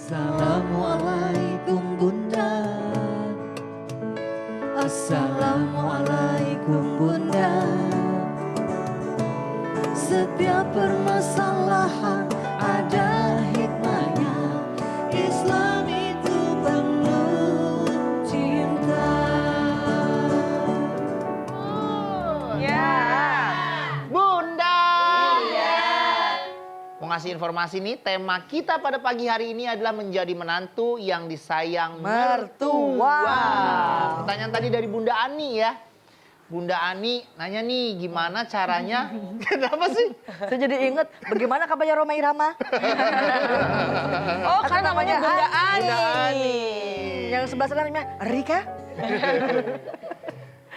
Assalamualaikum Bunda. Assalamualaikum Bunda. Setiap permasalahan ada hikmahnya. Islam itu penuh cinta. Bunda. Mau ngasih informasi nih, tema kita pada pagi hari ini adalah menjadi menantu yang disayang mertua. Pertanyaan tadi dari Bunda Ani ya. Bunda Ani nanya nih, gimana caranya? Kenapa sih? Saya jadi inget bagaimana kabarnya Roma Irama. Oh, kan namanya Bunda Ani. Bunda Ani. Yang sebelah sana namanya Rika.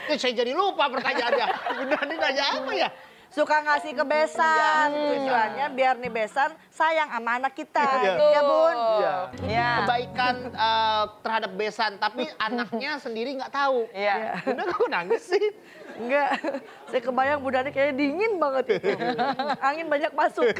Itu saya jadi lupa pertanyaannya. Bunda Ani nanya apa ya? Suka ngasih ke besan. Tujuannya biar nih besan sayang sama anak kita. Iya. Ya Bun? Iya. Iya. Kebaikan terhadap besan, tapi anaknya sendiri nggak tahu. Iya. Bunda kok nangis sih? Enggak. Saya kebayang Bunda ini kayaknya dingin banget itu. Angin banyak masuk.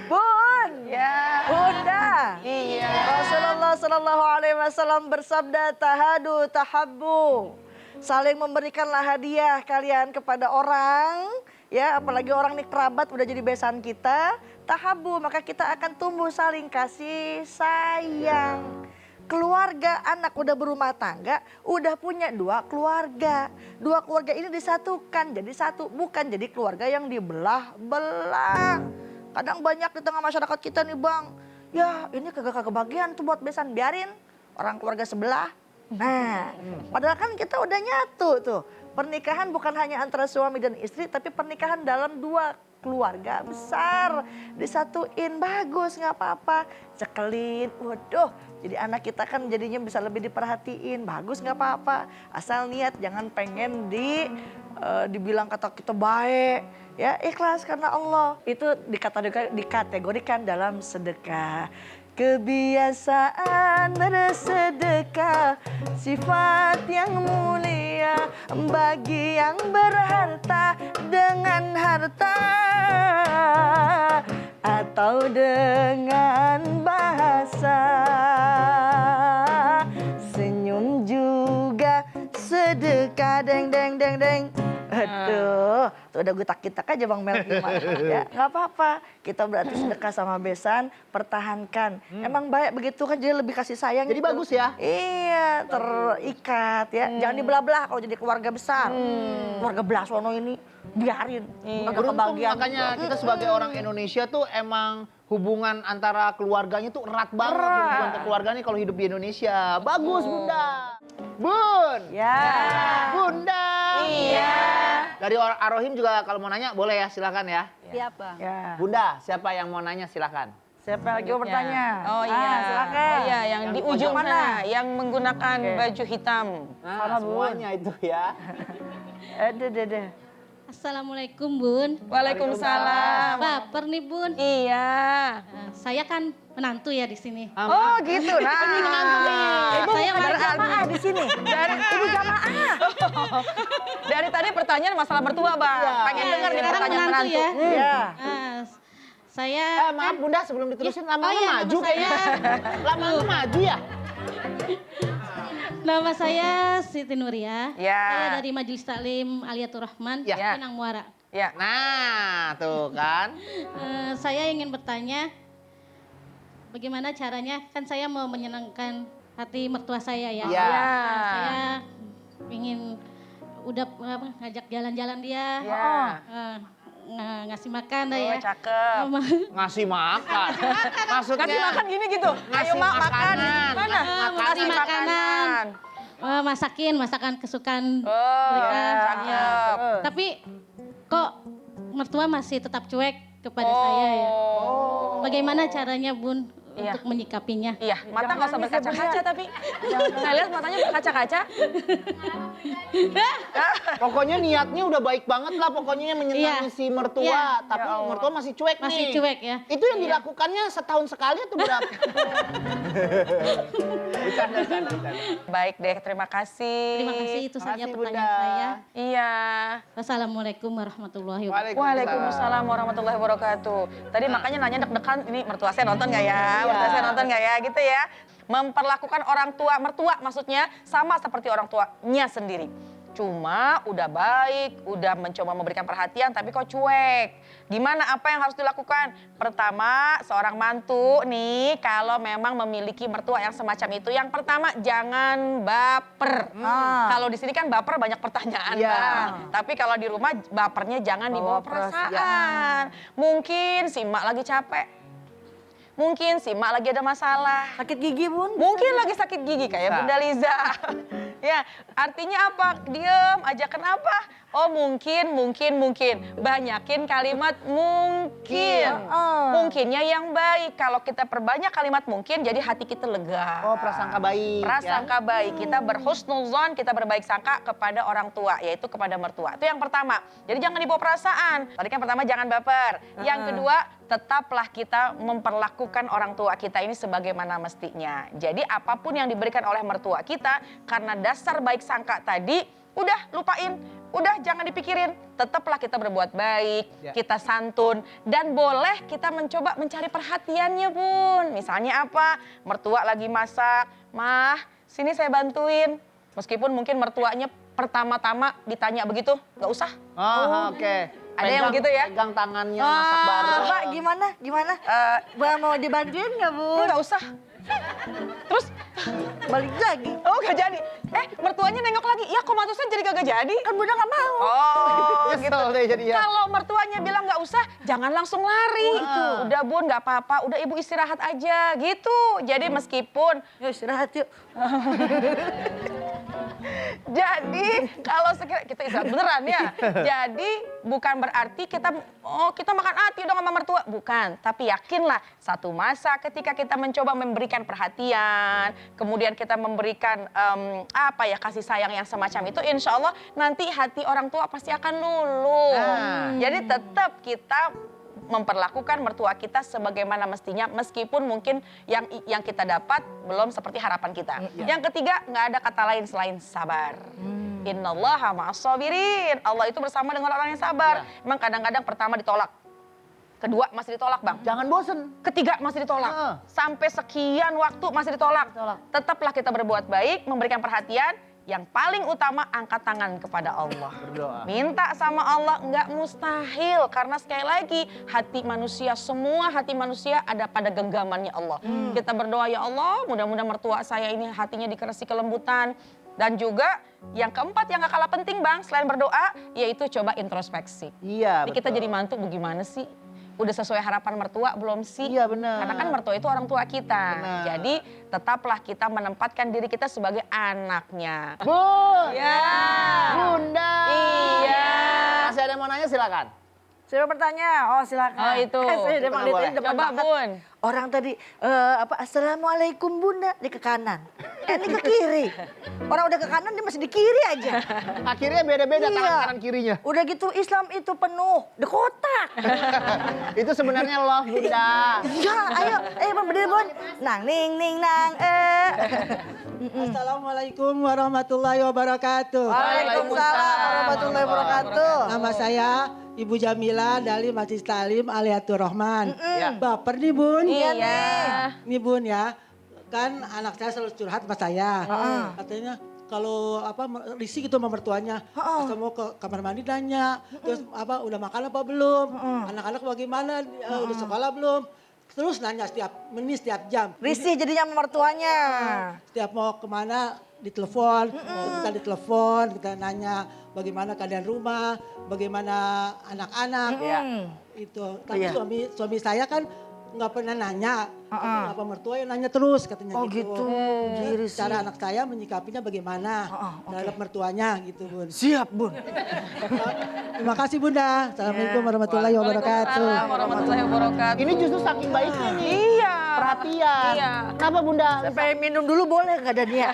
Bun! Ya. Bunda! Iya. Rasulullah Shallallahu Alaihi Wasallam bersabda, tahadu tahabbu. Saling memberikanlah hadiah kalian kepada orang, ya apalagi orang nih kerabat udah jadi besan kita, tahabu maka kita akan tumbuh saling kasih sayang. Keluarga anak udah berumah tangga, udah punya dua keluarga ini disatukan jadi satu, bukan jadi keluarga yang dibelah-belah. Kadang banyak di tengah masyarakat kita nih Bang, ya ini kagak kebagian tuh buat besan, biarin orang keluarga sebelah. Nah, padahal kan kita udah nyatu tuh. Pernikahan bukan hanya antara suami dan istri, tapi pernikahan dalam dua keluarga besar. Disatuin, bagus, nggak apa-apa. Cekelin, waduh. Jadi anak kita kan jadinya bisa lebih diperhatiin. Bagus, nggak apa-apa. Asal niat, jangan pengen dibilang kata kita baik. Ya, ikhlas karena Allah. Itu dikategorikan dalam sedekah. Kebiasaan bersedekah, sifat yang mulia bagi yang berharta, dengan harta atau dengan bahasa. Senyum juga sedekah, deng deng deng deng. Aduh, tuh udah gue tak-tak aja Bang Mel gimana ya, nggak apa-apa. Kita berarti sedekah sama besan, pertahankan. Emang baik begitu kan, jadi lebih kasih sayang. Jadi gitu. bagus ya? Iya, terikat ya. Jangan dibelah-belah kalau jadi keluarga besar. Keluarga Blasono ini biarin. Agak Beruntung kebagian. makanya kita sebagai orang Indonesia tuh emang hubungan antara keluarganya tuh erat banget. Hubungan keluarganya kalau hidup di Indonesia. Bagus Bunda. Bun. Ya. Bunda. Iya. Dari Arohim juga kalau mau nanya boleh ya, silakan ya. Siapa? Ya. Bunda, siapa yang mau nanya silakan. Siapa lagi mau bertanya? Oh iya. Silakan. Oh iya, yang Yang di di ujung pojok mana? Yang menggunakan Oke. baju hitam. Nah, Sana, Bun. semuanya itu ya. Deh. Assalamualaikum Bun. Waalaikumsalam. Baper nih Bun. Iya. Nah, saya kan menantu ya di sini. Oh gitu. Nah, Ibu Saya ada warga jamaah di sini. Ibu jamaah. Dari tadi pertanyaan masalah mertua, Bang. Pengen dengar nih sekarang pertanyaan menantu menantu. ya. Iya. Nah, saya Maaf Bunda, sebelum diterusin lama-lama Oh iya, nama maju kayaknya. Lama-lama maju ya. nama saya Siti Nuria. Ya. Saya dari Majelis Taklim Aliyatur Rahman, Ya. Pinang Muara. Ya. Nah, tuh kan. Saya ingin bertanya, bagaimana caranya? Kan saya mau menyenangkan hati mertua saya ya. Iya. Saya ingin udah ngajak jalan-jalan dia. Ya. Ngasih makan dah ya. Oh, cakep. Ngasih makan. Maksudnya Ngasih makan gini gitu. ngasih Ayo, Mak, makan. makanan. Mana? Ngasih makanan. Masakan kesukaan Oh, mereka. cakep. Tapi kok mertua masih tetap cuek kepada saya ya. Bagaimana caranya Bun Iya. untuk menyikapinya? Iya, mata nggak usah nangis ya, berkaca-kaca tapi. Saya lihat matanya berkaca-kaca. Pokoknya niatnya udah baik banget lah, pokoknya menyenangi Iya. si mertua. Iya. Tapi Ya Allah. mertua masih cuek nih. Masih cuek ya. Itu yang dilakukannya setahun sekali atau berapa? Bercanda. Baik deh, terima kasih. Terima kasih, itu saja Makasih, pertanyaan Bunda. saya. Iya. Wassalamualaikum warahmatullahi wabarakatuh. Waalaikumsalam warahmatullahi wabarakatuh. Tadi makanya nanya deg-degan, ini mertua saya nonton nggak ya? Mertua saya nonton nggak ya? Gitu ya. Memperlakukan orang tua, mertua maksudnya sama seperti orang tuanya sendiri. Cuma udah baik, udah mencoba memberikan perhatian tapi kok cuek. Gimana, apa yang harus dilakukan? Pertama, seorang mantu nih kalau memang memiliki mertua yang semacam itu, yang pertama jangan baper. Kalau di sini kan baper banyak pertanyaan, Bang. Tapi kalau di rumah bapernya jangan dibawa perasaan. Mungkin si emak lagi capek. Mungkin si emak lagi ada masalah. Sakit gigi, Bun? Mungkin lagi sakit gigi kayak Bunda Liza. Ya, artinya apa? Diem aja, kenapa? Oh mungkin. Banyakin kalimat mungkin. Mungkinnya yang baik. Kalau kita perbanyak kalimat mungkin, jadi hati kita lega. Oh, prasangka baik. Prasangka baik. Kita berhusnuzon, kita berbaik sangka kepada orang tua, yaitu kepada mertua. Itu yang pertama. Jadi jangan dibawa perasaan. Tadi kan pertama jangan baper. Yang kedua, tetaplah kita memperlakukan orang tua kita ini sebagaimana mestinya. Jadi apapun yang diberikan oleh mertua kita, karena dasar baik sangka tadi, udah lupain, udah jangan dipikirin. Tetaplah kita berbuat baik, kita santun, dan boleh kita mencoba mencari perhatiannya, Bun. Misalnya apa? Mertua lagi masak, Mah, sini saya bantuin. Meskipun mungkin mertuanya pertama-tama ditanya begitu, nggak usah. Oh, oke. Ada yang begitu ya? Pegang tangannya, masak bareng. Mbak, gimana? Mbak mau dibantuin nggak, Bun? Nggak usah. Terus Balik lagi. oh gak jadi. Mertuanya nengok lagi. Ya kok mantusnya jadi kagak jadi? Kan Bunda nggak mau. Oh gitu. Kesel deh jadi ya. Kalau mertuanya bilang nggak usah, jangan langsung lari. Udah Bun, nggak apa-apa. Udah Ibu istirahat aja gitu. Jadi meskipun Yuk istirahat yuk. jadi kalau kita istirahat beneran ya. Jadi bukan berarti kita makan hati dong sama mertua. Bukan, tapi yakinlah satu masa ketika kita mencoba memberikan perhatian, kemudian kita memberikan kasih sayang yang semacam itu, insya Allah nanti hati orang tua pasti akan luluh. Jadi tetap kita memperlakukan mertua kita sebagaimana mestinya, meskipun mungkin yang kita dapat belum seperti harapan kita. Yang ketiga, nggak ada kata lain selain sabar. Innallaha ma'as-sabirin. Allah itu bersama dengan orang yang sabar. Emang kadang-kadang pertama ditolak, kedua masih ditolak, Bang. Jangan bosen. Ketiga masih ditolak. Sampai sekian waktu masih ditolak. Tetaplah kita berbuat baik, memberikan perhatian. Yang paling utama, angkat tangan kepada Allah. Berdoa. Minta sama Allah, nggak mustahil. Karena sekali lagi, semua hati manusia ada pada genggamannya Allah. Kita berdoa, ya Allah, mudah-mudahan mertua saya ini hatinya dikerasi kelembutan. Dan juga yang keempat yang gak kalah penting, Bang, selain berdoa, yaitu coba introspeksi. Iya, Jadi kita jadi mantu bagaimana sih? Udah sesuai harapan mertua belum sih? Iya, benar. Karena kan mertua itu orang tua kita. Benar. Jadi tetaplah kita menempatkan diri kita sebagai anaknya. Bun. Ya. Bunda. Iya. Masih ada yang mau nanya, silakan. Siapa bertanya? Oh silakan. Oh, itu. Saya emang Boleh. dari depan Coba, banget. Bun. Orang tadi Assalamualaikum Bunda, dia ke kanan. Ini ke kiri. Orang udah ke kanan, dia masih di kiri aja. Akhirnya beda-beda Iya. tangan kanan kirinya. Udah gitu Islam itu penuh, di kotak. Itu sebenarnya love, Bunda. Ya, ayo berdiri Bun. Nang ning nang Assalamualaikum warahmatullahi wabarakatuh. Waalaikumsalam warahmatullahi wabarakatuh. Nama saya Ibu Jamila dari Masjid Talim Aliatur Rahman. Ya. Baper nih Bun. Iya. Nih Bun ya, kan anak saya selalu curhat sama saya. Katanya kalau risih gitu sama mertuanya. Pas mau ke kamar mandi nanya, terus udah makan apa belum? Anak-anak bagaimana? Udah sekolah belum? Terus nanya setiap menit, setiap jam. Risih jadinya sama mertuanya. Setiap mau kemana ditelepon, kita ditelepon, kita nanya bagaimana keadaan rumah, bagaimana anak-anak. Itu. Tapi suami saya kan nggak pernah nanya, apa mertua yang nanya terus katanya Oh gitu. gitu. Jadi cara anak saya menyikapinya bagaimana terhadap mertuanya gitu Bun. Siap Bun. Terima kasih Bunda. Assalamualaikum warahmatullahi wabarakatuh. Waalaikumsalam warahmatullahi wabarakatuh. Ini justru saking baiknya nih. Iya. Perhatian. Iya. Kenapa, Bunda? Sampai minum dulu boleh nggak Dania?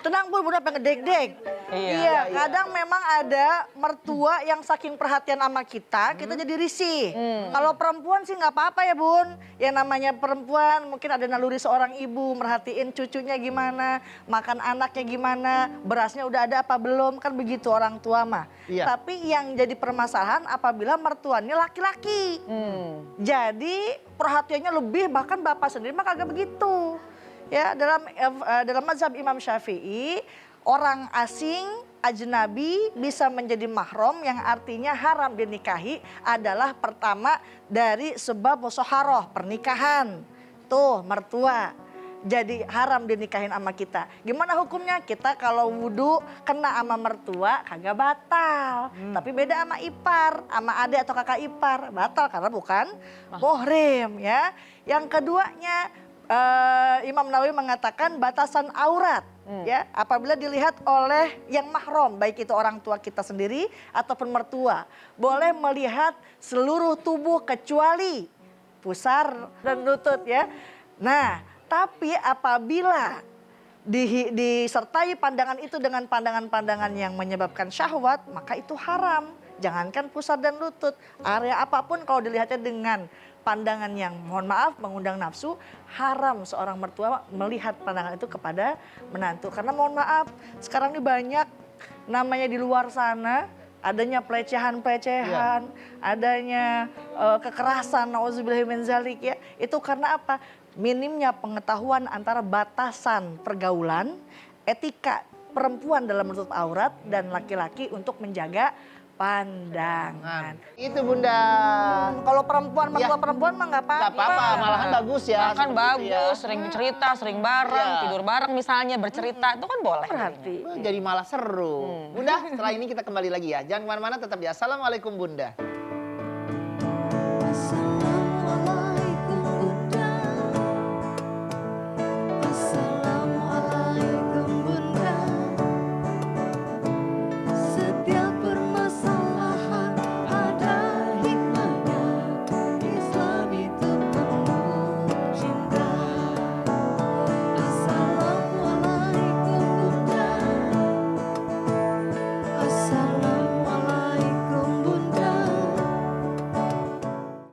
Tenang Bun, Bunda pengen deg-deg. Iya, kadang memang ada mertua yang saking perhatian sama kita jadi risih. Kalau perempuan sih nggak apa-apa ya Bun. Yang namanya perempuan mungkin ada naluri seorang ibu, merhatiin cucunya gimana, makan anaknya gimana, berasnya udah ada apa belum, kan begitu orang tua mah. Iya. Tapi yang jadi permasalahan apabila mertuanya laki-laki. Jadi perhatiannya lebih, bahkan bapak sendiri mah kagak begitu. Ya, dalam mazhab Imam Syafi'i, orang asing, ajnabi bisa menjadi mahram yang artinya haram dinikahi adalah pertama dari sebab musyawarah, pernikahan. Tuh, mertua. Jadi haram dinikahin sama kita. Gimana hukumnya? Kita kalau wudhu kena sama mertua kagak batal. Tapi beda sama ipar, sama adik atau kakak ipar. Batal karena bukan muhrim ya. Yang keduanya Imam Nawawi mengatakan batasan aurat ya apabila dilihat oleh yang mahram baik itu orang tua kita sendiri ataupun mertua boleh melihat seluruh tubuh kecuali pusar dan lutut ya. Nah, tapi apabila disertai pandangan itu dengan pandangan-pandangan yang menyebabkan syahwat, maka itu haram. Jangankan pusar dan lutut, area apapun kalau dilihatnya dengan pandangan yang mohon maaf mengundang nafsu, haram seorang mertua melihat pandangan itu kepada menantu. Karena mohon maaf, sekarang ini banyak namanya di luar sana adanya pelecehan-pelecehan, adanya kekerasan, nauzubillahi min zalik ya. Itu karena apa? Minimnya pengetahuan antara batasan pergaulan, etika perempuan dalam menutup aurat dan laki-laki untuk menjaga pandangan. Itu Bunda. Kalau perempuan, mertua perempuan mah nggak apa-apa. Gak apa-apa, malahan bagus ya. Kan seperti bagus, itu ya. sering cerita, sering bareng, Iya. tidur bareng misalnya, bercerita, itu kan boleh. Berarti. Jadi malah seru. Bunda, setelah ini kita kembali lagi ya. Jangan kemana-mana, tetap di Assalamualaikum Bunda.